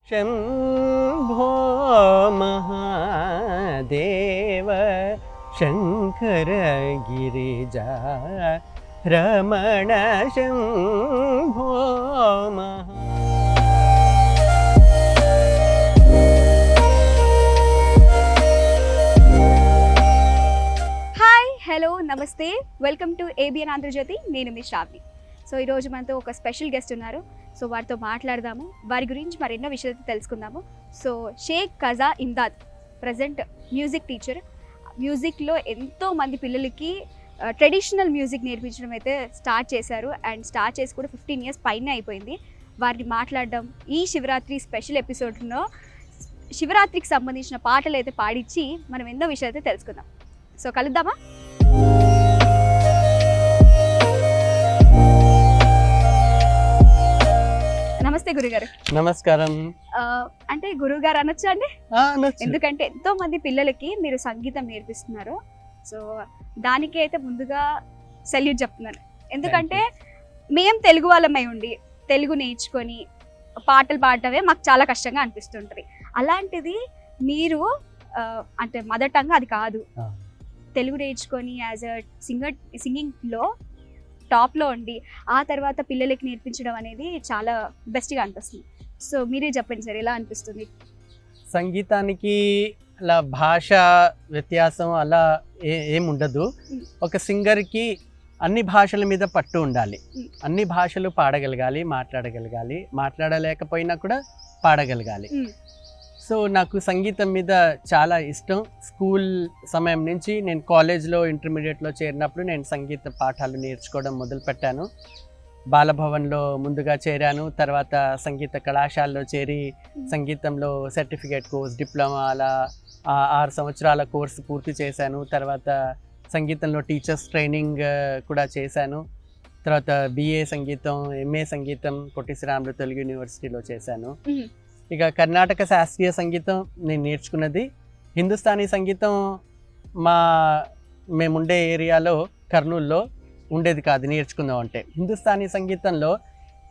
शम्भो महादेव शङ्कर गिरिजा रमण शम्भो महा హలో నమస్తే welcome to ABN Andhra Jyothi. నేను మీ శ్రావ్ని. సో ఈరోజు మనతో ఒక స్పెషల్ గెస్ట్ ఉన్నారు. సో వారితో మాట్లాడదాము, వారి గురించి మరెన్నో విషయాలు తెలుసుకుందాము. So Sheikh Khaja Imdad present music teacher. మ్యూజిక్లో ఎంతో మంది పిల్లలకి ట్రెడిషనల్ మ్యూజిక్ నేర్పించడం అయితే స్టార్ట్ చేశారు. అండ్ స్టార్ట్ చేసి కూడా 15 years పైనే అయిపోయింది. వారిని మాట్లాడడం ఈ శివరాత్రి స్పెషల్ ఎపిసోడ్లో శివరాత్రికి సంబంధించిన పాటలు అయితే పాడించి మనం ఎన్నో విషయాలు అయితే తెలుసుకుందాం. సో కలుద్దామా? నమస్తే గురుగారు. నమస్కారం. అంటే గురుగారు అనొచ్చా అండి? ఎందుకంటే ఎంతో మంది పిల్లలకి మీరు సంగీతం నేర్పిస్తున్నారు. సో దానికి అయితే ముందుగా సెల్యూట్ చెప్తున్నాను. ఎందుకంటే మేము తెలుగు వాళ్ళమై ఉండి తెలుగు నేర్చుకొని పాటలు పాడటమే మాకు చాలా కష్టంగా అనిపిస్తుంటుంది. అలాంటిది మీరు అంటే మదర్ టంగ్ అది కాదు, తెలుగు నేర్చుకొని యాజ్ అ సింగింగ్లో టాప్లో ఉండి ఆ తర్వాత పిల్లలకి నేర్పించడం అనేది చాలా బెస్ట్గా అనిపిస్తుంది. సో మీరే చెప్పండి సార్, ఎలా అనిపిస్తుంది? సంగీతానికి అలా భాష వ్యత్యాసం అలా ఏముండదు. ఒక సింగర్కి అన్ని భాషల మీద పట్టు ఉండాలి. అన్ని భాషలు పాడగలగాలి, మాట్లాడగలగాలి, మాట్లాడలేకపోయినా కూడా పాడగలగాలి. సో నాకు సంగీతం మీద చాలా ఇష్టం. స్కూల్ సమయం నుంచి నేను కాలేజ్లో ఇంటర్మీడియట్లో చేరినప్పుడు నేను సంగీత పాఠాలు నేర్చుకోవడం మొదలుపెట్టాను. బాలభవన్లో ముందుగా చేరాను. తర్వాత సంగీత కళాశాలలో చేరి సంగీతంలో సర్టిఫికేట్ కోర్స్, డిప్లొమా అలా 6 సంవత్సరాల కోర్సు పూర్తి చేశాను. తర్వాత సంగీతంలో టీచర్స్ ట్రైనింగ్ కూడా చేశాను. తర్వాత BA సంగీతం, MA సంగీతం పొట్టి శ్రీరాములు తెలుగు యూనివర్సిటీలో చేశాను. ఇక కర్ణాటక శాస్త్రీయ సంగీతం నేను నేర్చుకున్నది. హిందుస్థానీ సంగీతం మేముండే ఏరియాలో కర్నూల్లో ఉండేది కాదు నేర్చుకుందాం అంటే. హిందుస్థానీ సంగీతంలో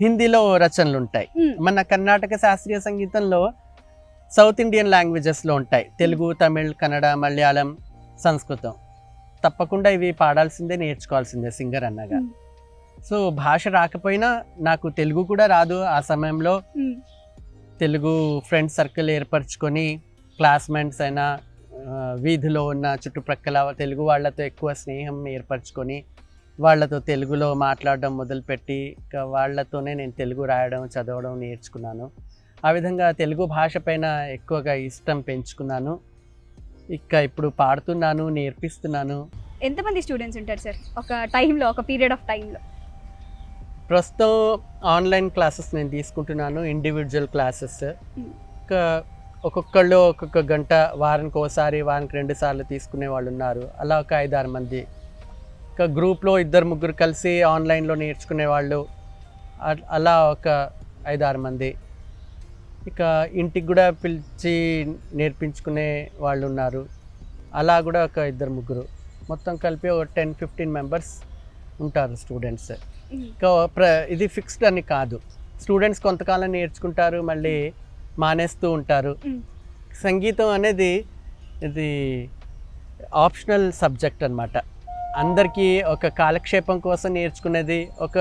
హిందీలో రచనలు ఉంటాయి. మన కర్ణాటక శాస్త్రీయ సంగీతంలో సౌత్ ఇండియన్ లాంగ్వేజెస్లో ఉంటాయి. తెలుగు, తమిళ్, కన్నడ, మలయాళం, సంస్కృతం. తప్పకుండా ఇవి పాడాల్సిందే, నేర్చుకోవాల్సిందే సింగర్ అన్నగా. సో భాష రాకపోయినా నాకు తెలుగు కూడా రాదు. ఆ సమయంలో తెలుగు ఫ్రెండ్ సర్కిల్ ఏర్పరచుకొని క్లాస్మేట్స్ అయినా వీధిలో ఉన్న చుట్టుప్రక్కల తెలుగు వాళ్ళతో ఎక్కువ స్నేహం ఏర్పరచుకొని వాళ్ళతో తెలుగులో మాట్లాడడం మొదలుపెట్టి వాళ్ళతోనే నేను తెలుగు రాయడం, చదవడం నేర్చుకున్నాను. ఆ విధంగా తెలుగు భాష పైన ఎక్కువగా ఇష్టం పెంచుకున్నాను. ఇప్పుడు పాడుతున్నాను, నేర్పిస్తున్నాను. ఎంతమంది స్టూడెంట్స్ ఉంటారు సార్ ఒక టైంలో, ఒక పీరియడ్ ఆఫ్ టైంలో? ప్రస్తుతం ఆన్లైన్ క్లాసెస్ నేను తీసుకుంటున్నాను, ఇండివిజువల్ క్లాసెస్. ఒక్కొక్కళ్ళు ఒక్కొక్క గంట, వారానికి ఒకసారి, వారానికి 2 సార్లు తీసుకునే వాళ్ళు ఉన్నారు. అలా ఒక 5-6 మంది. గ్రూప్లో 2-3 కలిసి ఆన్లైన్లో నేర్చుకునే వాళ్ళు అలా ఒక 5-6 మంది. ఇంటికి కూడా పిలిచి నేర్పించుకునే వాళ్ళు ఉన్నారు. అలా కూడా ఒక 2-3. మొత్తం కలిపి ఒక 10-15 మెంబర్స్ ఉంటారు స్టూడెంట్స్. ఇది ఫిక్స్డ్ అని కాదు. స్టూడెంట్స్ కొంతకాలం నేర్చుకుంటారు, మళ్ళీ మానేస్తూ ఉంటారు. సంగీతం అనేది ఇది ఆప్షనల్ సబ్జెక్ట్ అన్నమాట. అందరికీ ఒక కాలక్షేపం కోసం నేర్చుకునేది. ఒక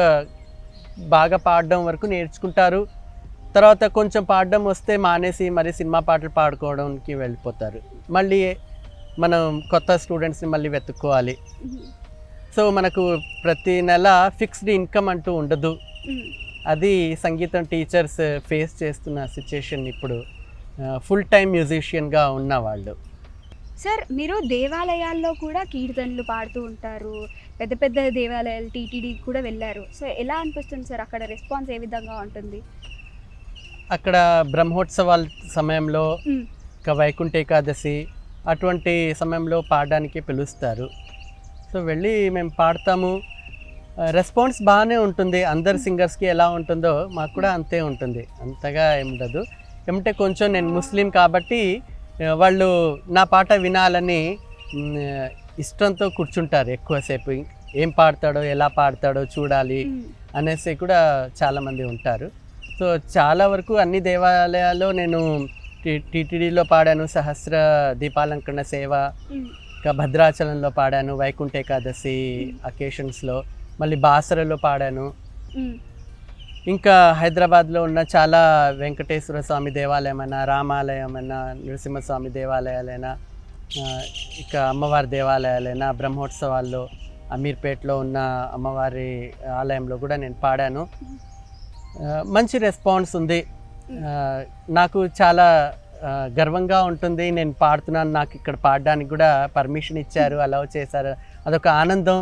బాగా పాడడం వరకు నేర్చుకుంటారు. తర్వాత కొంచెం పాడడం వస్తే మానేసి మరి సినిమా పాటలు పాడుకోవడానికి వెళ్ళిపోతారు. మళ్ళీ మనం కొత్త స్టూడెంట్స్ని మళ్ళీ వెతుక్కోవాలి. సో మనకు ప్రతి నెల ఫిక్స్డ్ ఇన్కమ్ అంటూ ఉండదు. అది సంగీతం టీచర్స్ ఫేస్ చేస్తున్న సిచ్యుయేషన్ ఇప్పుడు, ఫుల్ టైం మ్యూజిషియన్గా ఉన్నవాళ్ళు. సార్ మీరు దేవాలయాల్లో కూడా కీర్తనలు పాడుతూ ఉంటారు, పెద్ద పెద్ద దేవాలయాలు TTD కూడా వెళ్ళారు. సో ఎలా అనిపిస్తుంది సార్, అక్కడ రెస్పాన్స్ ఏ విధంగా ఉంటుంది? అక్కడ బ్రహ్మోత్సవాల సమయంలో, వైకుంఠ ఏకాదశి అటువంటి సమయంలో పాడడానికి పిలుస్తారు. సో వెళ్ళి మేము పాడతాము. రెస్పాన్స్ బాగానే ఉంటుంది. అందరు సింగర్స్కి ఎలా ఉంటుందో మాకు కూడా అంతే ఉంటుంది, అంతగా ఏముండదు. ఏమంటే కొంచెం నేను ముస్లిం కాబట్టి వాళ్ళు నా పాట వినాలని ఇష్టంతో కూర్చుంటారు ఎక్కువసేపు. ఏం పాడతాడో, ఎలా పాడతాడో చూడాలి అనేసి కూడా చాలామంది ఉంటారు. సో చాలా వరకు అన్ని దేవాలయాల్లో నేను టీటీడీలో పాడాను, సహస్ర దీపాలంకరణ సేవ, ఇంకా భద్రాచలంలో పాడాను, వైకుంఠ ఏకాదశి అకేషన్స్లో, మళ్ళీ బాసరలో పాడాను. ఇంకా హైదరాబాద్లో ఉన్న చాలా వెంకటేశ్వర స్వామి దేవాలయమైనా, రామాలయమైనా, నరసింహస్వామి దేవాలయాలైనా, ఇక అమ్మవారి దేవాలయాలైనా, బ్రహ్మోత్సవాల్లో అమీర్పేట్లో ఉన్న అమ్మవారి ఆలయంలో కూడా నేను పాడాను. మంచి రెస్పాన్స్ ఉంది. నాకు చాలా గర్వంగా ఉంటుంది. నేను పాడుతున్నాను, నాకు ఇక్కడ పాడడానికి కూడా పర్మిషన్ ఇచ్చారు, అలౌ చేశారు. అదొక ఆనందం.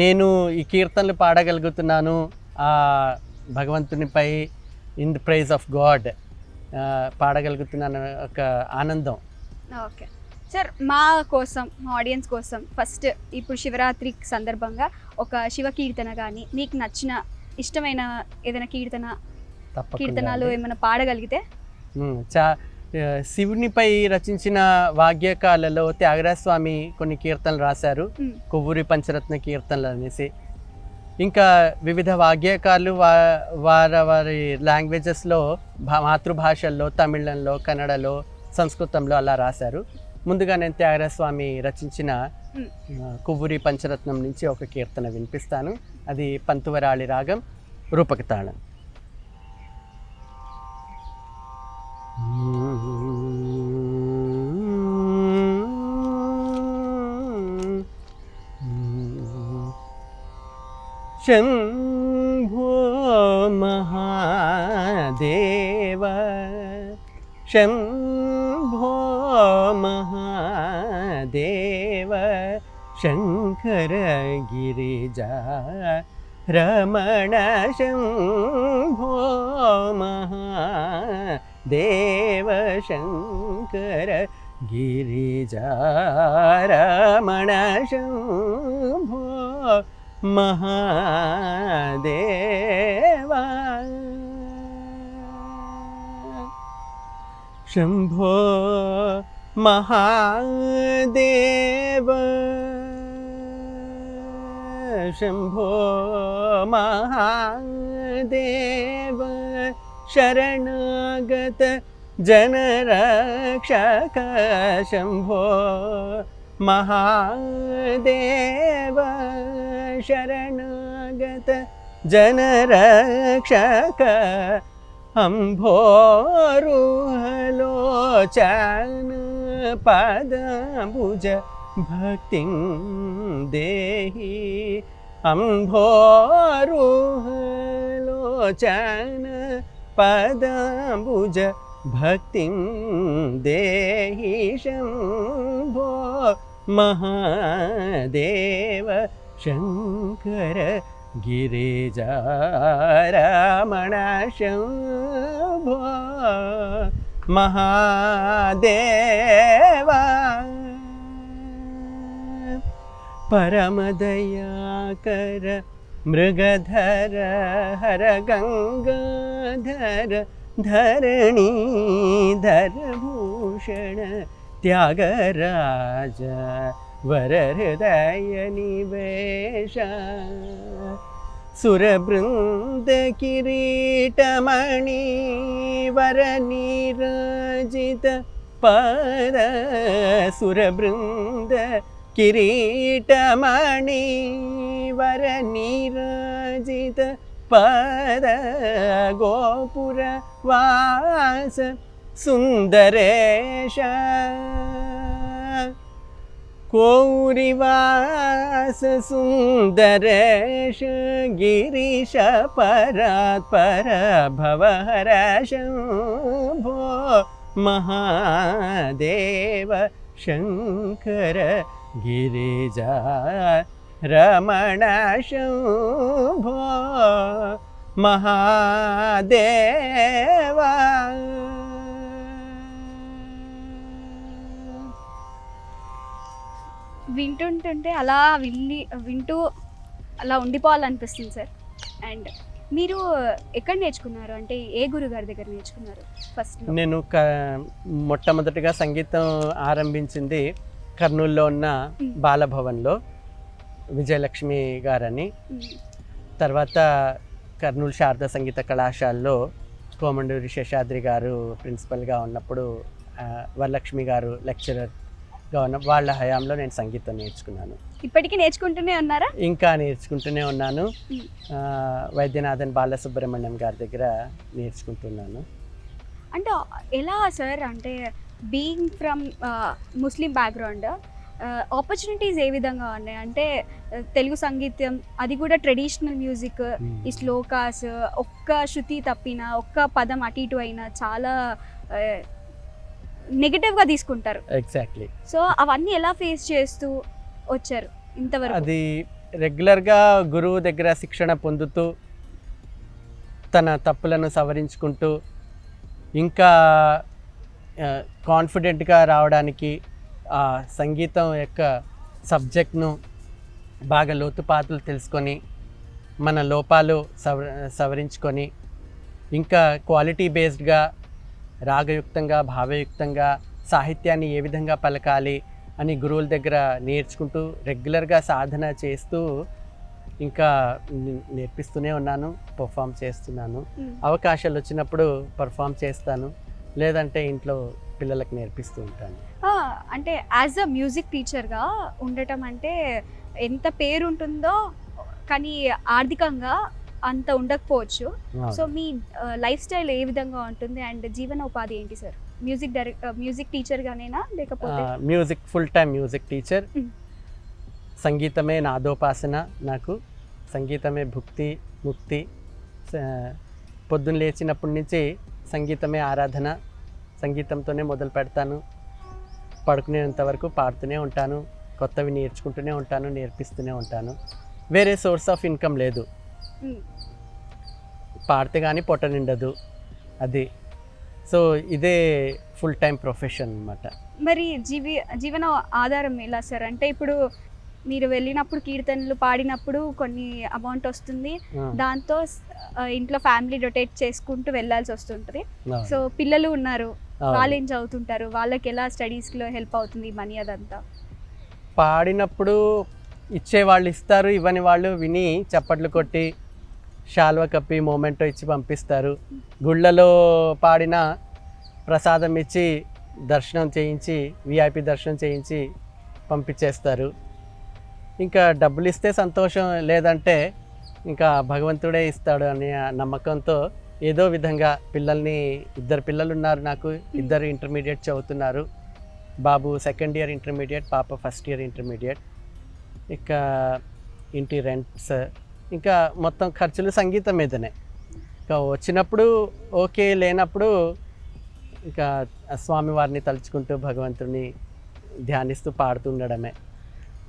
నేను ఈ కీర్తనలు పాడగలుగుతున్నాను ఆ భగవంతునిపై, in the praise of God పాడగలుగుతున్నాను, ఒక ఆనందం. ఓకే సార్, మా కోసం, మా ఆడియన్స్ కోసం ఫస్ట్ ఇప్పుడు శివరాత్రి సందర్భంగా ఒక శివ కీర్తన కానీ, మీకు నచ్చిన ఇష్టమైన ఏదైనా కీర్తనలు ఏమైనా పాడగలిగితే. శివునిపై రచించిన వాగ్యకాలలో త్యాగరాజ స్వామి కొన్ని కీర్తనలు రాశారు, కొవ్వూరి పంచరత్న కీర్తనలు అనేసి. ఇంకా వివిధ వాగ్యకారులు వారి లాంగ్వేజెస్లో, మాతృభాషల్లో, తమిళంలో, కన్నడలో, సంస్కృతంలో అలా రాశారు. ముందుగా నేను త్యాగరాజ స్వామి రచించిన కొవ్వూరి పంచరత్నం నుంచి ఒక కీర్తన వినిపిస్తాను. అది పంతువరాళి రాగం, రూపక తాళం. శంభో మహాదేవ శంభో మహాదేవ శంకర గిరిజా రమణ శంభో మహాదేవ శంకర గిరిజా రమణ శంభో మహాదేవ శంభో మహాదేవ శంభో మహాదేవ శరణాగత జనరక్షక శంభో మహాదేవ శరణాగత జనరక్షక అంభోరుహలోచన పదభుజ భక్తిం దేహి అంభోరుహలోచన పదభుజ భక్తిం దేహి శంభో మహాదేవ శంకర గిరిజా రమణ శంభో మహాదేవ పరమదయాకర మృగధర హర గంగాధర ధరణీధర భూషణ త్యాగరాజ వర హృదయ నివేశ సురబృంద కిరీటమణి వర నీరాజిత పద సురబృంద కిరీటమణి వర నీరాజిత పద గోపుర వాస సుందరేశ కౌరివాస సుందరేశ గిరీశ పరాత్పర భవహర శంభో మహాదేవ శంకర గిరిజా రమణ శంభో మహాదేవ వింటుంటుంటే అలా వింటూ అలా ఉండిపోవాలనిపిస్తుంది సార్. అండ్ మీరు ఎక్కడ నేర్చుకున్నారు, అంటే ఏ గురుగారి దగ్గర నేర్చుకున్నారు? ఫస్ట్ నేను మొట్టమొదటిగా సంగీతం ఆరంభించింది కర్నూలులో ఉన్న బాలభవన్లో విజయలక్ష్మి గారని, తర్వాత కర్నూలు శారదా సంగీత కళాశాలలో కోమండూరి శేషాద్రి గారు ప్రిన్సిపల్గా ఉన్నప్పుడు వరలక్ష్మి గారు లెక్చరర్గా ఉన్న వాళ్ళ హయాంలో నేను సంగీతం నేర్చుకున్నాను. ఇప్పటికీ నేర్చుకుంటూనే ఉన్నారా? ఇంకా నేర్చుకుంటూనే ఉన్నాను. వైద్యనాథన్ బాలసుబ్రహ్మణ్యం గారి దగ్గర నేర్చుకుంటున్నాను. అంటే ఎలా సార్, అంటే being from Muslim background opportunities ఏ విధంగా ఉన్నాయి? అంటే తెలుగు సంగీతం, అది కూడా ట్రెడిషనల్ మ్యూజిక్, ఈ శ్లోకాస్ ఒక్క శృతి తప్పినా ఒక్క పదం అటు ఇటు అయినా చాలా నెగిటివ్గా తీసుకుంటారు. ఎగ్జాక్ట్లీ. సో అవన్నీ ఎలా ఫేస్ చేస్తూ వచ్చారు ఇంతవరకు? అది రెగ్యులర్గా గురువు దగ్గర శిక్షణ పొందుతూ తన తప్పులను సవరించుకుంటూ ఇంకా కాన్ఫిడెంట్గా రావడానికి ఆ సంగీతం యొక్క సబ్జెక్ట్ను బాగా లోతుపాతులు తెలుసుకొని మన లోపాలు సవరించుకొని ఇంకా క్వాలిటీ బేస్డ్గా రాగయుక్తంగా భావయుక్తంగా సాహిత్యాన్ని ఏ విధంగా పలకాలి అని గురువుల దగ్గర నేర్చుకుంటూ రెగ్యులర్గా సాధన చేస్తూ ఇంకా నేర్పిస్తూనే ఉన్నాను, పర్ఫామ్ చేస్తున్నాను. అవకాశాలు వచ్చినప్పుడు పర్ఫామ్ చేస్తాను, లేదంటే ఇంట్లో పిల్లలకు నేర్పిస్తూ ఉంటాను. అంటే యాజ్ అ మ్యూజిక్ టీచర్గా ఉండటం అంటే ఎంత పేరు ఉంటుందో కానీ ఆర్థికంగా అంత ఉండకపోవచ్చు. సో మీ లైఫ్ స్టైల్ ఏ విధంగా ఉంటుంది అండ్ జీవనోపాధి ఏంటి సార్? మ్యూజిక్ టీచర్గానేనా లేకపోతే? Music, full time music teacher. సంగీతమే నాదోపాసన, నాకు సంగీతమే భుక్తి ముక్తి. పొద్దున్న లేచినప్పటి నుంచి సంగీతమే ఆరాధన, సంగీతంతోనే మొదలు పెడతాను, పడుకునేంత వరకు పాడుతూనే ఉంటాను, కొత్తవి నేర్చుకుంటూనే ఉంటాను, నేర్పిస్తూనే ఉంటాను. వేరే సోర్స్ ఆఫ్ ఇన్కమ్ లేదు, పాడితే కానీ పొట్ట నిండదు అది. సో ఇదే ఫుల్ టైం ప్రొఫెషన్ అన్నమాట. మరి జీవన ఆధారం ఎలా సార్? అంటే ఇప్పుడు మీరు వెళ్ళినప్పుడు కీర్తనలు పాడినప్పుడు కొన్ని అమౌంట్ వస్తుంది, దాంతో ఇంట్లో ఫ్యామిలీ రొటేట్ చేసుకుంటూ వెళ్ళాల్సి వస్తుంటుంది. సో పిల్లలు ఉన్నారు, వాళ్ళు ఏం చదువుతుంటారు, వాళ్ళకి ఎలా స్టడీస్లో హెల్ప్ అవుతుంది మనీ అదంతా? పాడినప్పుడు ఇచ్చేవాళ్ళు ఇస్తారు, ఇవ్వని వాళ్ళు విని చప్పట్లు కొట్టి శాల్వ కప్పి మొమెంటో ఇచ్చి పంపిస్తారు. గుళ్ళలో పాడిన ప్రసాదం ఇచ్చి దర్శనం చేయించి విఐపి దర్శనం చేయించి పంపించేస్తారు. ఇంకా డబ్బులు ఇస్తే సంతోషం, లేదంటే ఇంకా భగవంతుడే ఇస్తాడు అనే నమ్మకంతో ఏదో విధంగా పిల్లల్ని, 2 పిల్లలు ఉన్నారు నాకు, 2 ఇంటర్మీడియట్ చదువుతున్నారు. బాబు సెకండ్ ఇయర్ ఇంటర్మీడియట్, పాప ఫస్ట్ ఇయర్ ఇంటర్మీడియట్. ఇక ఇంటి రెంట్స్, ఇంకా మొత్తం ఖర్చులు సంగీతం మీదనే. ఇంకా వచ్చినప్పుడు ఓకే, లేనప్పుడు ఇంకా స్వామివారిని తలుచుకుంటూ భగవంతుని ధ్యానిస్తూ పాడుతూ ఉండడమే.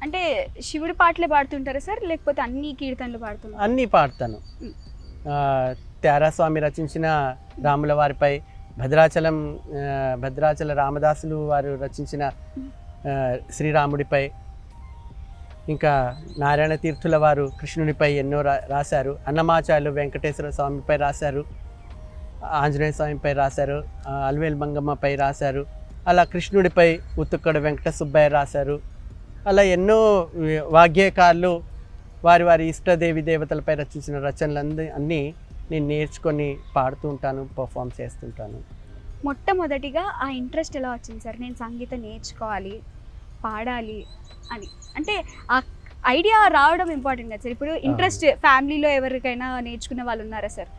అంటే శివుడి పాటలే పాడుతుంటారా సార్, లేకపోతే అన్ని కీర్తనలు పాడుతున్నారు? అన్నీ పాడతాను. త్యారాస్వామి రచించిన రాముల వారిపై, భద్రాచల రామదాసులు వారు రచించిన శ్రీరాముడిపై, ఇంకా నారాయణ తీర్థుల వారు కృష్ణునిపై ఎన్నో రాశారు. అన్నమాచార్యులు వెంకటేశ్వర స్వామిపై రాశారు, ఆంజనేయ స్వామిపై రాశారు, అల్వేలు మంగమ్మపై రాశారు. అలా కృష్ణుడిపై ఉత్తుక్కడు వెంకట సుబ్బయ్య రాశారు. అలా ఎన్నో వాగ్గేయకారులు వారి వారి ఇష్టదేవి దేవతలపై రచించిన రచనలు అన్నీ నేను నేర్చుకొని పాడుతూ ఉంటాను, పర్ఫామ్ చేస్తుంటాను. మొట్టమొదటిగా ఆ ఇంట్రెస్ట్ ఎలా వచ్చింది సార్, నేను సంగీతం నేర్చుకోవాలి, పాడాలి అని? అంటే ఆ ఐడియా రావడం ఇంపార్టెంట్ కదా సార్. ఇప్పుడు ఇంట్రెస్ట్ ఫ్యామిలీలో ఎవరికైనా నేర్చుకునే వాళ్ళు ఉన్నారా సార్?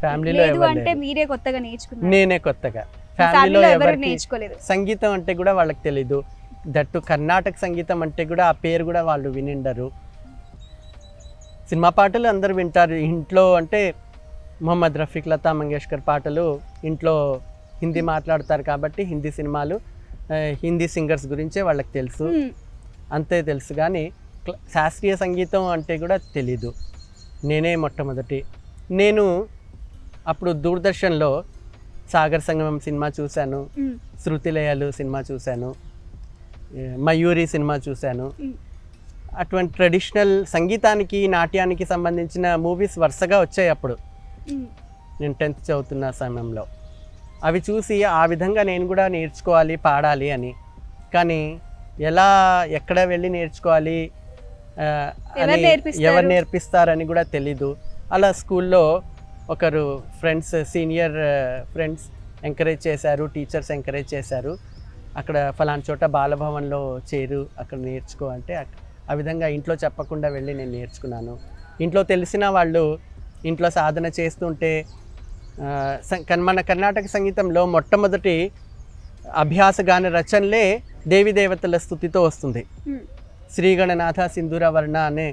ఫ్యామిలీలో అంటే మీరే కొత్తగా నేర్చుకున్నారు? నేనే కొత్తగా. ఫ్యామిలీలో ఎవరు నేర్చుకోలేదు. సంగీతం అంటే కూడా వాళ్ళకి తెలీదు. దట్టు కర్ణాటక సంగీతం అంటే కూడా ఆ పేరు కూడా వాళ్ళు వినిండరు. సినిమా పాటలు అందరు వింటారు ఇంట్లో. అంటే మొహమ్మద్ రఫీక్, లతా మంగేష్కర్ పాటలు ఇంట్లో హిందీ మాట్లాడతారు కాబట్టి హిందీ సినిమాలు, హిందీ సింగర్స్ గురించే వాళ్ళకి తెలుసు, అంతే తెలుసు. కానీ శాస్త్రీయ సంగీతం అంటే కూడా తెలీదు. నేనే మొట్టమొదటి. నేను అప్పుడు దూరదర్శన్లో సాగర్ సంగమం సినిమా చూశాను, శృతిలయాలు సినిమా చూశాను, మయూరి సినిమా చూశాను. అటువంటి ట్రెడిషనల్ సంగీతానికి, నాట్యానికి సంబంధించిన మూవీస్ వరుసగా వచ్చాయి అప్పుడు నేను 10th చదువుతున్న సమయంలో. అవి చూసి ఆ విధంగా నేను కూడా నేర్చుకోవాలి, పాడాలి అని. కానీ ఎలా, ఎక్కడ వెళ్ళి నేర్చుకోవాలి, ఎవరు నేర్పిస్తారని కూడా తెలీదు. అలా స్కూల్లో ఒకరు ఫ్రెండ్స్, సీనియర్ ఫ్రెండ్స్ ఎంకరేజ్ చేశారు, టీచర్స్ ఎంకరేజ్ చేశారు. అక్కడ ఫలానా చోట బాలభవన్లో చేరు, అక్కడ నేర్చుకో అంటే ఆ విధంగా ఇంట్లో చెప్పకుండా వెళ్ళి నేను నేర్చుకున్నాను. ఇంట్లో తెలిసిన వాళ్ళు ఇంట్లో సాధన చేస్తుంటే మన కర్ణాటక సంగీతంలో మొట్టమొదటి అభ్యాస గాన రచనలే దేవి దేవతల స్థుతితో వస్తుంది. శ్రీగణనాథ సింధూర వర్ణ అనే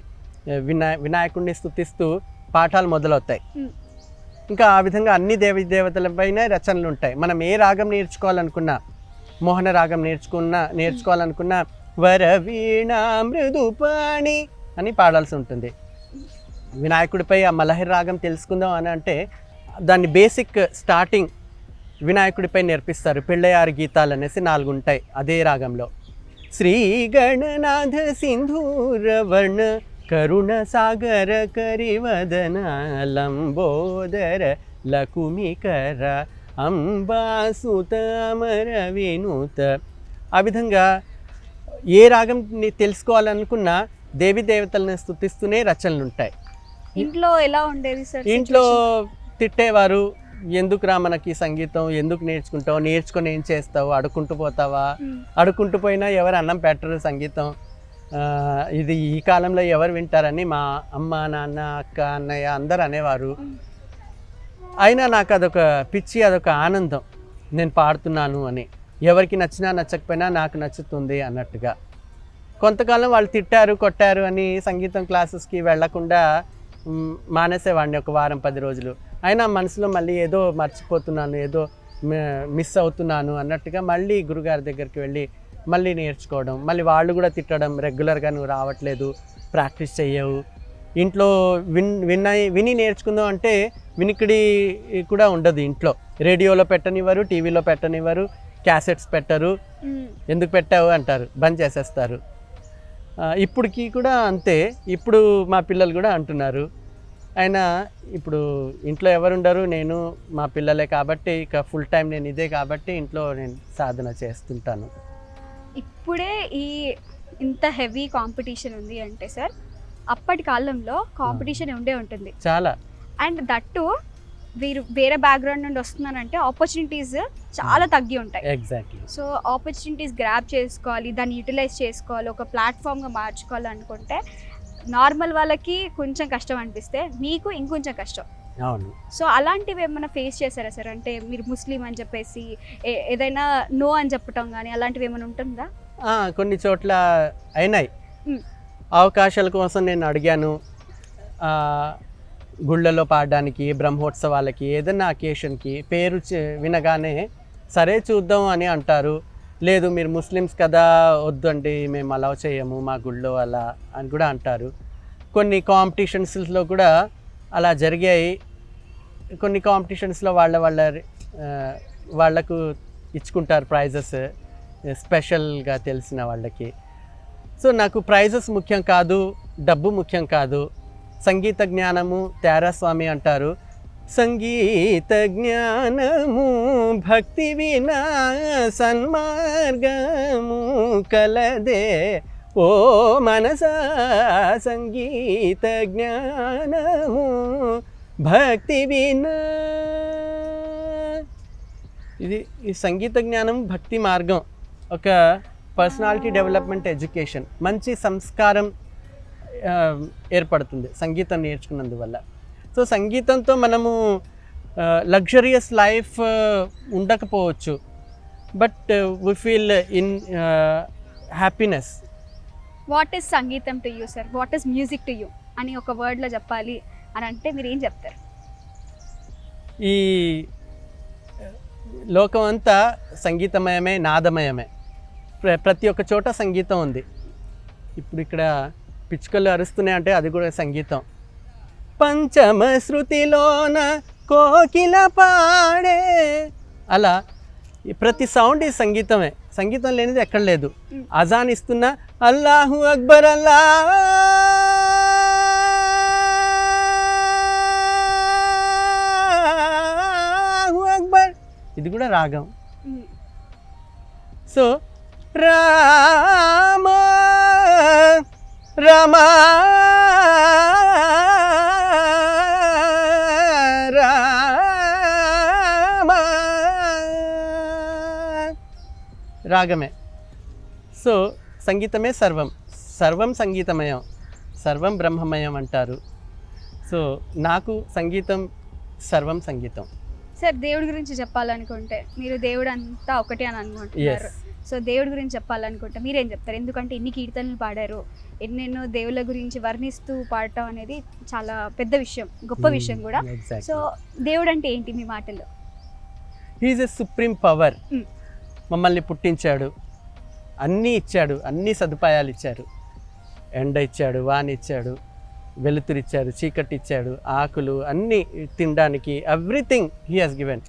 వినాయకుడిని స్థుతిస్తూ పాఠాలు మొదలవుతాయి. ఇంకా ఆ విధంగా అన్ని దేవి దేవతలపైన రచనలు ఉంటాయి. మనం ఏ రాగం నేర్చుకోవాలనుకున్నా, మోహన రాగం నేర్చుకోవాలనుకున్నా వరవీణా మృదుపాణి అని పాడాల్సి ఉంటుంది. వినాయకుడిపై ఆ మలహరి రాగం తెలుసుకుందాం అని అంటే దాన్ని బేసిక్ స్టార్టింగ్ వినాయకుడిపై నేర్పిస్తారు. పిళ్ళయారు గీతాలు అనేసి 4 ఉంటాయి అదే రాగంలో. శ్రీ గణనాథ సింధూర వర్ణ కరుణ సాగర కరివదన లంబోదర లకుమికర అంబాసుత అమర వినూత. ఆ విధంగా ఏ రాగం తెలుసుకోవాలనుకున్నా దేవి దేవతలను స్తుతిస్తూనే రచనలు ఉంటాయి. ఇంట్లో ఎలా ఉండేది సార్? ఇంట్లో తిట్టేవారు, ఎందుకురా మనకి సంగీతం, ఎందుకు నేర్చుకుంటావు, నేర్చుకొని ఏం చేస్తావు, అడుక్కుంటూ పోతావా, అడుక్కుంటూ పోయినా ఎవరు అన్నం పెట్టరు సంగీతం, ఇది ఈ కాలంలో ఎవరు వింటారని మా అమ్మ, నాన్న, అక్క, అన్నయ్య అందరు అనేవారు. అయినా నాకు అదొక పిచ్చి, అదొక ఆనందం, నేను పాడుతున్నాను అని. ఎవరికి నచ్చినా నచ్చకపోయినా నాకు నచ్చుతుంది అన్నట్టుగా. కొంతకాలం వాళ్ళు తిట్టారు, కొట్టారు అని సంగీతం క్లాసెస్కి వెళ్లకుండా మానేసేవాడిని ఒక వారం 10 రోజులు. అయినా మనసులో మళ్ళీ ఏదో మర్చిపోతున్నాను, ఏదో మిస్ అవుతున్నాను అన్నట్టుగా మళ్ళీ గురుగారి దగ్గరికి వెళ్ళి మళ్ళీ నేర్చుకోవడం. మళ్ళీ వాళ్ళు కూడా తిట్టడం, రెగ్యులర్గా నువ్వు రావట్లేదు, ప్రాక్టీస్ చెయ్యవు, ఇంట్లో విని నేర్చుకుందాం అంటే వినికిడి కూడా ఉండదు. ఇంట్లో రేడియోలో పెట్టనివ్వరు, టీవీలో పెట్టనివ్వరు, క్యాసెట్స్ పెట్టరు, ఎందుకు పెట్టావు అంటారు, బంద్ చేసేస్తారు. ఇప్పటికీ కూడా అంతే. ఇప్పుడు మా పిల్లలు కూడా అంటున్నారు. అయినా ఇప్పుడు ఇంట్లో ఎవరుండరు, నేను మా పిల్లలే కాబట్టి ఇక ఫుల్ టైం నేను ఇదే కాబట్టి ఇంట్లో నేను సాధన చేస్తుంటాను. ఇప్పుడే ఇంత హెవీ కాంపిటీషన్ ఉంది అంటే సార్, అప్పటి కాలంలో కాంపిటీషన్ ఉండే ఉంటుంది చాలా. అండ్ దట్టు వీరు వేరే బ్యాక్గ్రౌండ్ నుండి వస్తున్నానంటే ఆపర్చునిటీస్ చాలా తగ్గి ఉంటాయి. ఎగ్జాక్ట్లీ. సో ఆపర్చునిటీస్ గ్రాబ్ చేసుకోవాలి, దాన్ని యూటిలైజ్ చేసుకోవాలి, ఒక ప్లాట్ఫామ్గా మార్చుకోవాలి అనుకుంటే నార్మల్ వాళ్ళకి కొంచెం కష్టం అనిపిస్తే మీకు ఇంకొంచెం కష్టం. అవును. సో అలాంటివి ఏమైనా ఫేస్ చేశారా సార్? అంటే మీరు ముస్లిం అని చెప్పేసి ఏదైనా నో అని చెప్పటం కానీ అలాంటివి ఏమైనా ఉంటుందా? కొన్ని చోట్ల అయినాయి. అవకాశాల కోసం నేను అడిగాను, గుళ్ళలో పాడడానికి, బ్రహ్మోత్సవాలకి, ఏదైనా అకేషన్కి పేరు వినగానే సరే చూద్దాం అని అంటారు. లేదు మీరు ముస్లిమ్స్ కదా, వద్దండి మేము అలౌ చేయము మా గుళ్ళో అలా అని కూడా అంటారు. కొన్ని కాంపిటీషన్స్లో కూడా అలా జరిగాయి. కొన్ని కాంపిటీషన్స్లో వాళ్ళకు ఇచ్చుకుంటారు ప్రైజెస్, స్పెషల్గా తెలిసిన వాళ్ళకి. సో నాకు ప్రైజెస్ ముఖ్యం కాదు, డబ్బు ముఖ్యం కాదు. సంగీత జ్ఞానము తేరాస్వామి అంటారు, సంగీత జ్ఞానము భక్తి వినా సన్మార్గము కలదే ఓ మనసా, సంగీత జ్ఞానము భక్తి వినా. ఈ సంగీత జ్ఞానం భక్తి మార్గం, ఒక పర్సనాలిటీ డెవలప్మెంట్ ఎడ్యుకేషన్, మంచి సంస్కారం ఏర్పడుతుంది సంగీతం నేర్చుకున్నందువల్ల. సో సంగీతంతో మనము లగ్జరియస్ లైఫ్ ఉండకపోవచ్చు, but we feel in happiness. What is sangeetham to you sir? What is music to you అని ఒక వర్డ్లో చెప్పాలి అని అంటే మీరు ఏం చెప్తారు? ఈ లోకం అంతా సంగీతమయమే, నాదమయమే. ప్రతి ఒక్క చోట సంగీతం ఉంది. ఇప్పుడు ఇక్కడ పిచ్చుకలు అరుస్తున్నాయి అంటే అది కూడా సంగీతం. పంచమ శృతిలోన కోకిల పాడే, అలా ప్రతి సౌండ్ ఈ సంగీతమే. సంగీతం లేనిది ఎక్కడ లేదు. అజాన్ ఇస్తున్నా అల్లాహు అక్బర్ అల్లాహు అక్బర్, ఇది కూడా రాగం. సో రామ రమ రాగమే. సో సంగీతమే సర్వం, సర్వం సంగీతమయం, సర్వం బ్రహ్మమయం అంటారు. సో నాకు సంగీతం సర్వం సంగీతం. సార్ దేవుడి గురించి చెప్పాలనుకుంటే మీరు దేవుడు అంతా ఒకటే అని అనుకుంటున్నారు. సో దేవుడి గురించి చెప్పాలనుకుంటే మీరేం చెప్తారు? ఎందుకంటే ఇన్ని కీర్తనలు పాడారు, ఎన్నెన్నో దేవుళ్ళ గురించి వర్ణిస్తూ పాడటం అనేది చాలా పెద్ద విషయం, గొప్ప విషయం కూడా. సో దేవుడు అంటే ఏంటి మీ మాటల్లో? He's a supreme power. మమ్మల్ని పుట్టించాడు, అన్నీ ఇచ్చాడు, అన్ని సదుపాయాలు ఇచ్చారు. ఎండ ఇచ్చాడు, వాన ఇచ్చాడు, వెలుతురు ఇచ్చాడు, చీకటి ఇచ్చాడు, ఆకులు అన్నీ తినడానికి, everything he has given.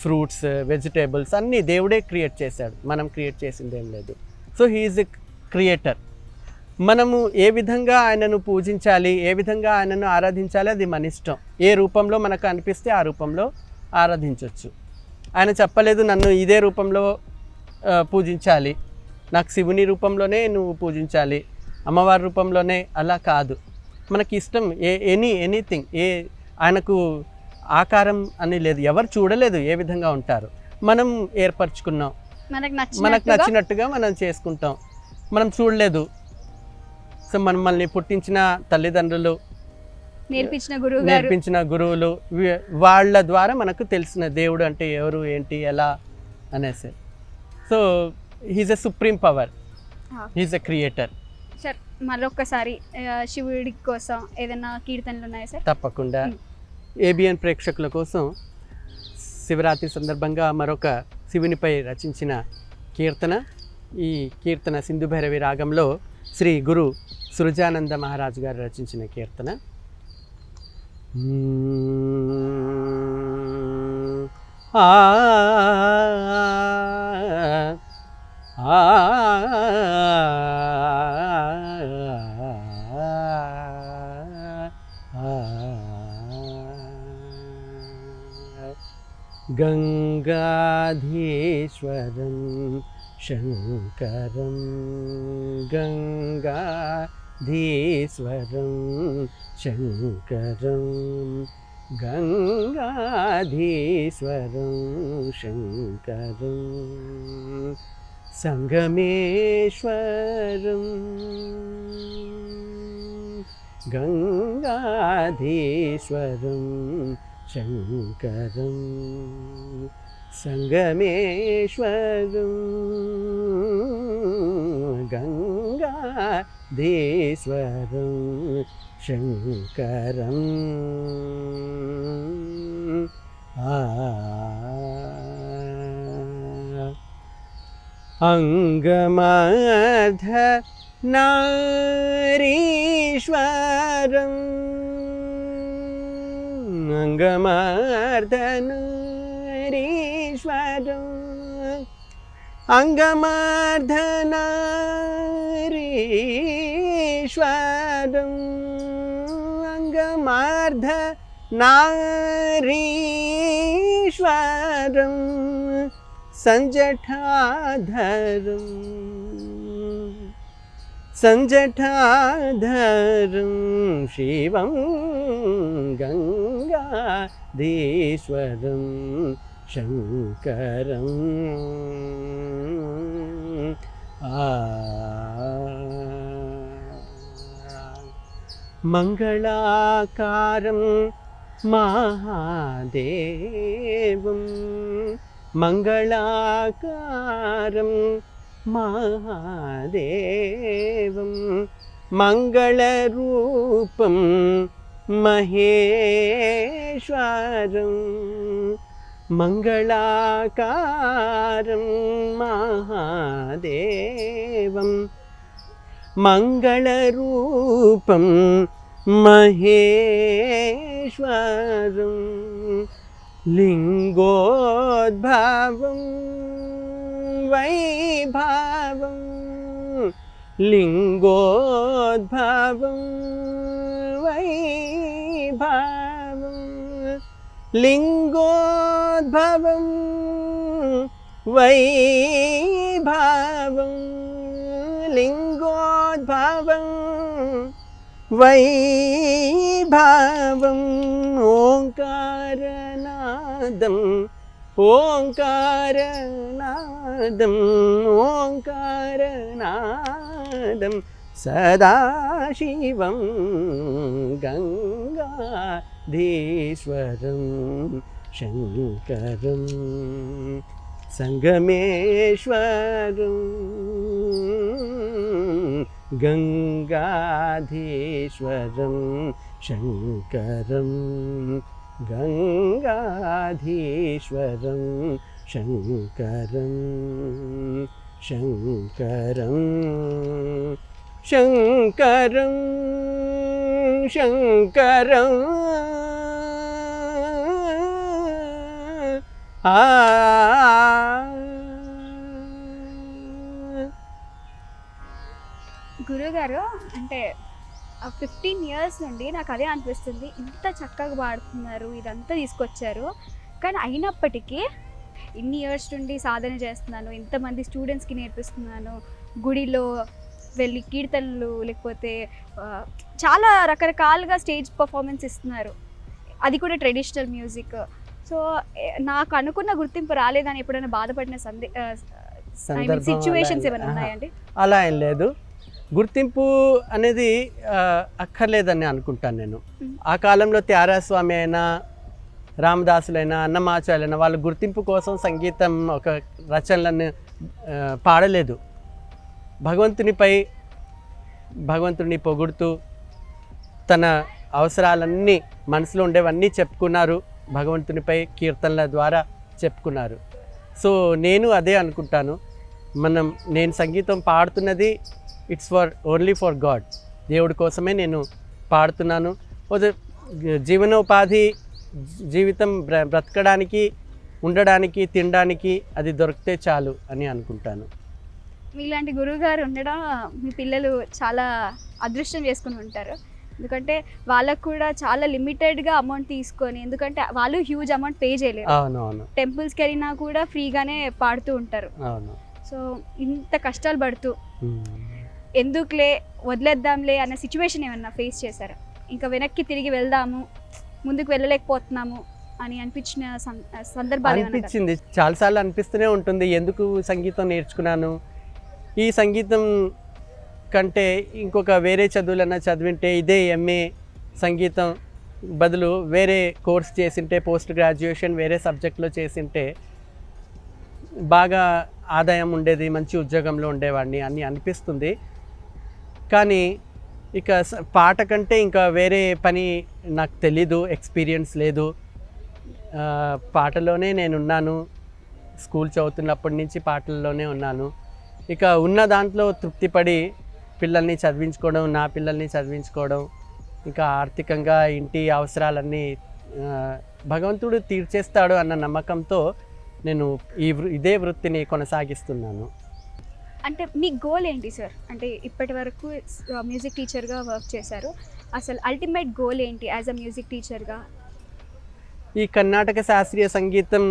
Fruits, vegetables అన్నీ దేవుడే క్రియేట్ చేశాడు, మనం క్రియేట్ చేసింది ఏం లేదు. So he is a creator. మనము ఏ విధంగా ఆయనను పూజించాలి, ఏ విధంగా ఆయనను ఆరాధించాలి అది మన ఇష్టం. ఏ రూపంలో మనకు అనిపిస్తే ఆ రూపంలో ఆరాధించవచ్చు. ఆయన చెప్పలేదు నన్ను ఇదే రూపంలో పూజించాలి, నాకు శివుని రూపంలోనే నువ్వు పూజించాలి, అమ్మవారి రూపంలోనే, అలా కాదు. మనకి ఇష్టం ఎనీథింగ్. ఆయనకు ఆకారం అని లేదు, ఎవరు చూడలేదు ఏ విధంగా ఉంటారు, మనం ఏర్పరచుకున్నాం, మనకు నచ్చినట్టుగా మనం చేసుకుంటాం. మనం చూడలేదు. సో మనల్ని పుట్టించిన తల్లిదండ్రులు, నేర్పించిన గురువులు, వాళ్ళ ద్వారా మనకు తెలిసిన దేవుడు అంటే ఎవరు, ఏంటి, ఎలా అనేసి. So he's a supreme power, he's a creator. Sir మరొకసారి శివుడి కోసం ఏదైనా కీర్తనలు ఉన్నాయా సార్? తప్పకుండా. ఏబిఎన్ ప్రేక్షకుల కోసం శివరాత్రి సందర్భంగా మరొక శివునిపై రచించిన కీర్తన. ఈ కీర్తన సింధు భైరవి రాగంలో శ్రీ గురు సృజానంద మహారాజు గారు రచించిన కీర్తన. గంగాధీశ్వరం శంకరం, గంగాధీశ్వరం శంకరం, గంగాధీశ్వరం శంకరం, సంగమేశ్వరం, గంగాధీశ్వరం శంకరం, సంగమేశ్వరం, గంగాధీశ్వరం శంకరం. అంగమర్ధ నారీశ్వరం, అంగమర్ధనారీశ్వరం, అంగమర్ధనారీశ్వరం, అంగమర్ధనారీశ్వరం, సంజఠాధరం, సంజఠాధరం శివం, గంగాధీశ్వరం శంకరం. మంగళాకారం మహాదేవం, మంగళాకారం మహాదేవం, మంగళరూపం మహేశ్వరం, మంగళాకారం మహాదేవం, మంగళరూపం మహేశ్వరం, లింగోద్భవం వైభవం, లింగోద్భవం వైభవం, లింగోద్భవం వైభవం, లింగోద్భవం వైభవం, ఓంకారనాదం ఓంకారనాదం ఓంకారనాదం సదాశివం గంగాధీశ్వరం శంకరం సంగమేశ్వరం గంగాధీశ్వరం శంకరం గంగాధీశ్వరం శంకరం శంకరం శంకరం శంకరం గురుగారు అంటే 15 years నుండి నాకు అదే అనిపిస్తుంది, ఇంత చక్కగా పాడుతున్నారు, ఇదంతా తీసుకొచ్చారు, కానీ అయినప్పటికీ ఇన్ని ఇయర్స్ నుండి సాధన చేస్తున్నాను, ఇంతమంది స్టూడెంట్స్కి నేర్పిస్తున్నాను, గుడిలో వెళ్ళి కీర్తనలు లేకపోతే చాలా రకరకాలుగా స్టేజ్ పర్ఫార్మెన్స్ ఇస్తున్నారు, అది కూడా ట్రెడిషనల్ మ్యూజిక్. సో నాకు అనుకున్న గుర్తింపు రాలేదని ఎప్పుడైనా బాధపడిన సిచ్యువేషన్స్ ఏమైనా ఉన్నాయండి? అలా ఏం లేదు. గుర్తింపు అనేది అక్కర్లేదని అనుకుంటాను నేను. ఆ కాలంలో త్యారాస్వామి అయినా రామదాసులైనా అన్నమాచార్యులైనా వాళ్ళ గుర్తింపు కోసం సంగీతం ఒక రచనలను పాడలేదు. భగవంతుని పొగుడుతూ తన అవసరాలన్నీ మనసులో ఉండేవన్నీ చెప్పుకున్నారు, భగవంతునిపై కీర్తనల ద్వారా చెప్పుకున్నారు. సో నేను అదే అనుకుంటాను, నేను సంగీతం పాడుతున్నది ఇట్స్ ఓన్లీ ఫర్ గాడ్, దేవుడి కోసమే నేను పాడుతున్నాను. జీవనోపాధి జీవితం బ్రతకడానికి, ఉండడానికి, తినడానికి అది దొరికితే చాలు అని అనుకుంటాను. మీలాంటి గురువుగారు ఉండడం మీ పిల్లలు చాలా అదృష్టం చేసుకుని ఉంటారు. ఎందుకంటే వాళ్ళకు కూడా చాలా లిమిటెడ్గా అమౌంట్ తీసుకొని, ఎందుకంటే వాళ్ళు హ్యూజ్ అమౌంట్ పే చేయలేరు. అవునవును. టెంపుల్స్కి వెళ్ళినా కూడా ఫ్రీగానే పాడుతూ ఉంటారు. అవును. సో ఇంత కష్టాలు పడుతూ ఎందుకులే వదిలేద్దాంలే అన్న సిచ్యువేషన్ ఏమన్నా ఫేస్ చేశారా? ఇంకా వెనక్కి తిరిగి వెళ్దాము, ముందుకు వెళ్ళలేకపోతున్నాము అని అనిపించిన సందర్భాలు అనిపించింది? చాలాసార్లు అనిపిస్తూనే ఉంటుంది, ఎందుకు సంగీతం నేర్చుకున్నాను, ఈ సంగీతం కంటే ఇంకొక వేరే చదువులన్నా చదివింటే, ఇదే ఎంఏ సంగీతం బదులు వేరే కోర్స్ చేసింటే, పోస్ట్ గ్రాడ్యుయేషన్ వేరే సబ్జెక్ట్లో చేసింటే బాగా ఆదాయం ఉండేది, మంచి ఉద్యోగంలో ఉండేవాడిని అని అనిపిస్తుంది. కానీ ఇక పాట కంటే ఇంకా వేరే పని నాకు తెలీదు, ఎక్స్పీరియన్స్ లేదు. పాటలోనే నేనున్నాను, స్కూల్ చదువుతున్నప్పటి నుంచి పాటల్లోనే ఉన్నాను. ఇక ఉన్న దాంట్లో తృప్తిపడి పిల్లల్ని చదివించుకోవడం, నా పిల్లల్ని చదివించుకోవడం, ఇంకా ఆర్థికంగా ఇంటి అవసరాలన్నీ భగవంతుడు తీర్చేస్తాడు అన్న నమ్మకంతో నేను ఇదే వృత్తిని కొనసాగిస్తున్నాను. అంటే మీ గోల్ ఏంటి సార్? అంటే ఇప్పటి వరకు మ్యూజిక్ టీచర్గా వర్క్ చేశారు, అసలు అల్టిమేట్ గోల్ ఏంటి యాజ్ అ మ్యూజిక్ టీచర్గా? ఈ కర్ణాటక శాస్త్రీయ సంగీతం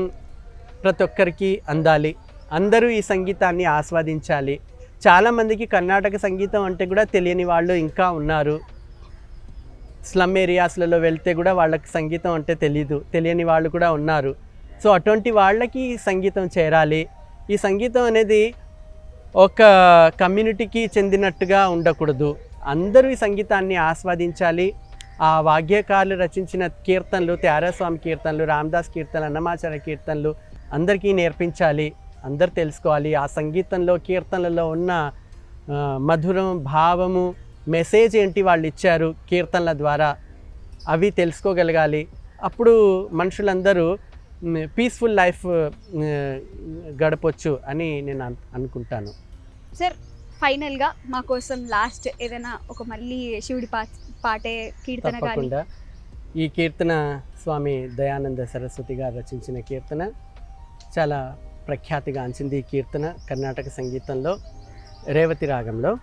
ప్రతి ఒక్కరికి అందాలి, అందరూ ఈ సంగీతాన్ని ఆస్వాదించాలి. చాలామందికి కర్ణాటక సంగీతం అంటే కూడా తెలియని వాళ్ళు ఇంకా ఉన్నారు. స్లమ్ ఏరియాస్లలో వెళ్తే కూడా వాళ్ళకి సంగీతం అంటే తెలియని వాళ్ళు కూడా ఉన్నారు. సో అటువంటి వాళ్ళకి సంగీతం చేరాలి. ఈ సంగీతం అనేది ఒక కమ్యూనిటీకి చెందినట్టుగా ఉండకూడదు, అందరూ ఈ సంగీతాన్ని ఆస్వాదించాలి. ఆ వాగ్యకారులు రచించిన కీర్తనలు, త్యారాస్వామి కీర్తనలు, రామదాస్ కీర్తనలు, అన్నమాచార్య కీర్తనలు అందరికీ నేర్పించాలి, అందరు తెలుసుకోవాలి. ఆ సంగీతంలో, కీర్తనలలో ఉన్న మధురం, భావము, మెసేజ్ ఏంటి వాళ్ళు ఇచ్చారు కీర్తనల ద్వారా, అవి తెలుసుకోగలగాలి. అప్పుడు మనుషులందరూ పీస్ఫుల్ లైఫ్ గడపొచ్చు అని నేను అనుకుంటాను. సార్ ఫైనల్గా మా కోసం లాస్ట్ ఏదైనా ఒక మళ్ళీ శివుడి పాటే కీర్తన తప్పకుండా. ఈ కీర్తన స్వామి దయానంద సరస్వతి గారు రచించిన కీర్తన, చాలా ప్రఖ్యాతిగాంచింది. ఈ కీర్తన కర్ణాటక సంగీతంలో రేవతి రాగంలో.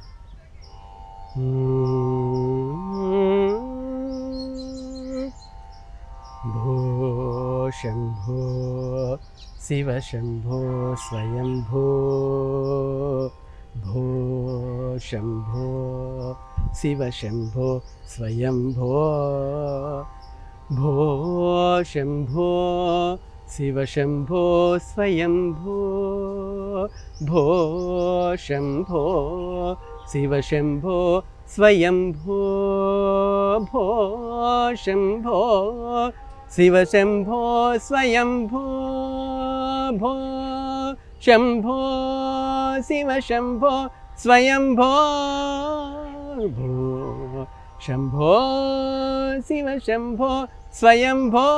భో శంభో శివ శంభో స్వయంభో, భో శంభో శివ శంభో స్వయంభో, భో శంభో శివశంభో స్వయంభో భో శంభో శివశంభో స్వయంభో భో శంభో శివశంభో స్వయంభో భో శంభో శివశంభో స్వయంభో భో శంభో శివశంభో స్వయంభో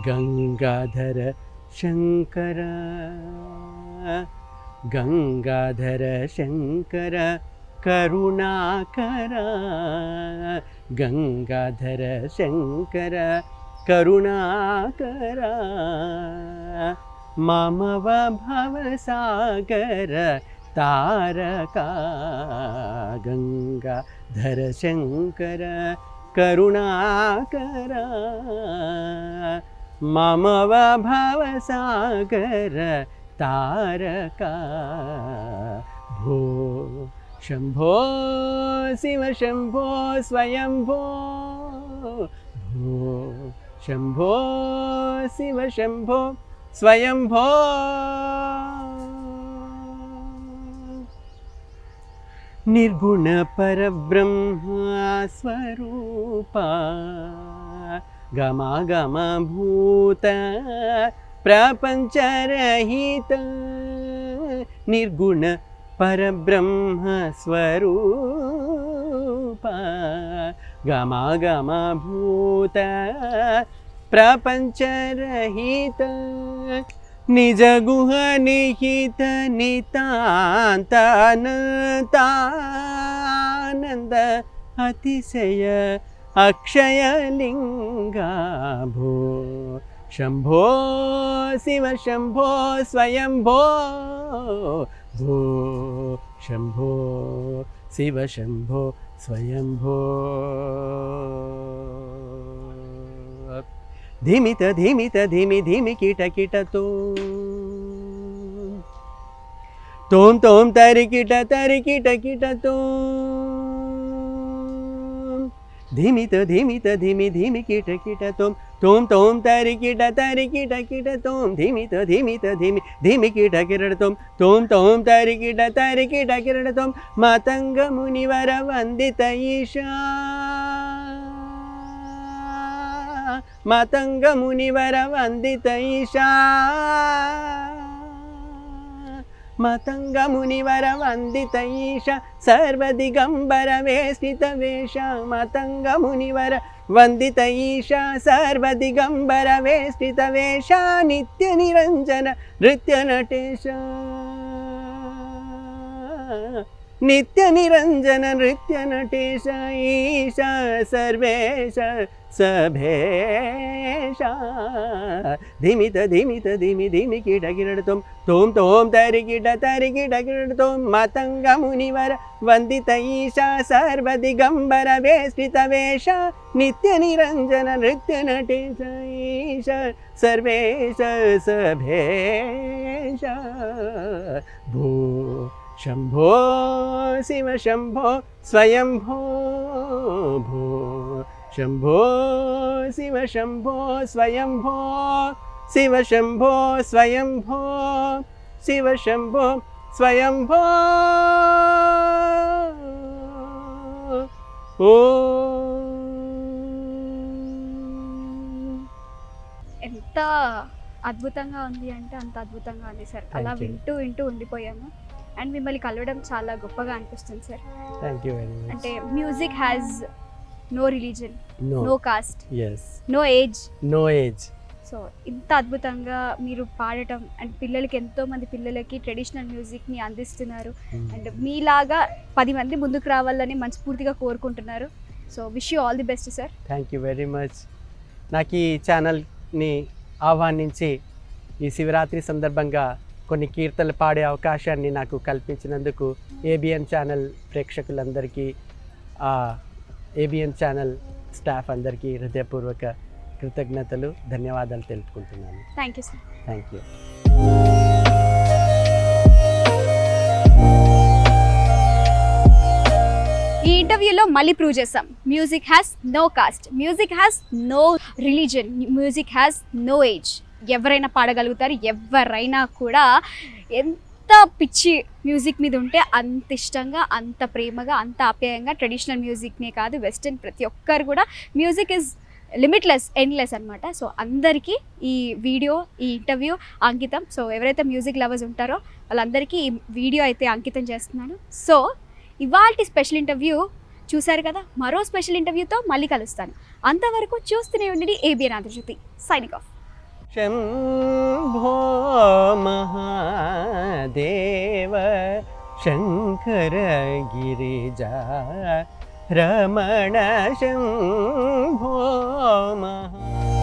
గంగాధర శంకర గంగాధర శంకర కరుణాకర గంగాధర శంకర కరుణాకర మమవ భవసాగర తారకా గంగాధర శంకర కరుణాకర మమవ భవసాగర తారకా భో శంభో శివశంభో స్వయంభో భో శంభో శివశంభో స్వయంభో నిర్గుణ పరబ్రహ్మ స్వరూపా గమాగమభూత ప్రపంచరహిత నిర్గుణ పరబ్రహ్మ స్వరూప గమాగమభూత ప్రపంచరహిత నిజ గుహ నిహిత నితాంతానంద అతిశయ అక్షయలింగా భో శంభో శివశంభో స్వయంభో భో శంభో శివశంభో స్వయంభో ధిమిత ధిమిత ధిమి ధిమి కిట కిటతో తోం తోం తరికిట తరికిట కిటతో ధిమిత ధిమిత ధిమి ధిమి కిట కిటతో తోం తోం తరికిట తరికిట కిటతో ధిమిత ధిమిత ధిమి ధిమి కిట కిరటతో తోం తోం తరికిట తరికిట కిరటతో మతంగ మునివర వందిత ఈశా మతంగ మునివర వందిత ఈశా మతంగ మునివర వందిత ఈశ సర్వదిగంబర వేష్టిత వేష మతంగ మునివర వందిత ఈశ సర్వదిగంబర వేష్టిత వేష నిత్య నిరంజన నృత్య నటేశ నిత్య నిరంజన నృత్య నటేశ ఈశ సర్వేశ సభేశ ధిమిత ధిమిత ధిమి ధిమి కిట కిరటం తోం తోం తరికిట తరికిట కిరటం మతంగ మునివర వందిత ఈశ సర్వదిగంబర వేష్టిత వేష నిత్య నిరంజన నృత్య నటేశ ఈశ సర్వేశ సభేశ భూ శంభో శివశంభో స్వయంభో భో శంభో శివశంభో స్వయంభో శివశంభో స్వయంభో శివశంభో స్వయంభో ఓ ఎంత అద్భుతంగా ఉంది అంటే అంత అద్భుతంగా ఉంది సార్. అలా వింటూ వింటూ ఉండిపోయాము. అండ్ మిమ్మల్ని కలవడం చాలా గొప్పగా అనిపిస్తుంది sir. Thank you very much. అంటే music has no religion, no caste, no age, no age. So ఇంత అద్భుతంగా మీరు పాడటం అండ్ పిల్లలకి ఎంతో మంది పిల్లలకి ట్రెడిషనల్ మ్యూజిక్ని అందిస్తున్నారు. అండ్ మీలాగా 10 మంది ముందుకు రావాలని మనస్ఫూర్తిగా కోరుకుంటున్నారు. So wish you all the best sir. Thank you very much. నాకు ఈ ఛానల్ని ఆహ్వానించి ఈ శివరాత్రి సందర్భంగా కొన్ని కీర్తనలు పాడే అవకాశాన్ని నాకు కల్పించినందుకు ఏబిఎన్ ఛానల్ ప్రేక్షకులందరికీ, ఏబిఎన్ ఛానల్ స్టాఫ్ అందరికీ హృదయపూర్వక కృతజ్ఞతలు, ధన్యవాదాలు తెలుపుకుంటున్నాను. Thank you sir. Thank you. ఈ ఇంటర్వ్యూలో మళ్ళీ ప్రూవ్ చేసాం, music has no caste, music has no religion, music has no age. ఎవరైనా పాడగలుగుతారు, ఎవరైనా కూడా ఎంత పిచ్చి మ్యూజిక్ మీద ఉంటే అంత ఇష్టంగా, అంత ప్రేమగా, అంత ఆప్యాయంగా ట్రెడిషనల్ మ్యూజిక్నే కాదు వెస్టర్న్ ప్రతి ఒక్కరు కూడా మ్యూజిక్ ఇస్ లిమిట్లెస్, ఎండ్లెస్ అనమాట. సో అందరికీ ఈ వీడియో, ఈ ఇంటర్వ్యూ అంకితం. సో ఎవరైతే మ్యూజిక్ లవర్స్ ఉంటారో వాళ్ళందరికీ ఈ వీడియో అయితే అంకితం చేస్తున్నాను. సో ఇవాల్టి స్పెషల్ ఇంటర్వ్యూ చూశారు కదా, మరో స్పెషల్ ఇంటర్వ్యూతో మళ్ళీ కలుస్తాను. అంతవరకు చూస్తూనే ఉండండి ABN Andhra Jyothi. Signing off. Shambho Mahadeva Shankara Girija Ramana Shambho మహా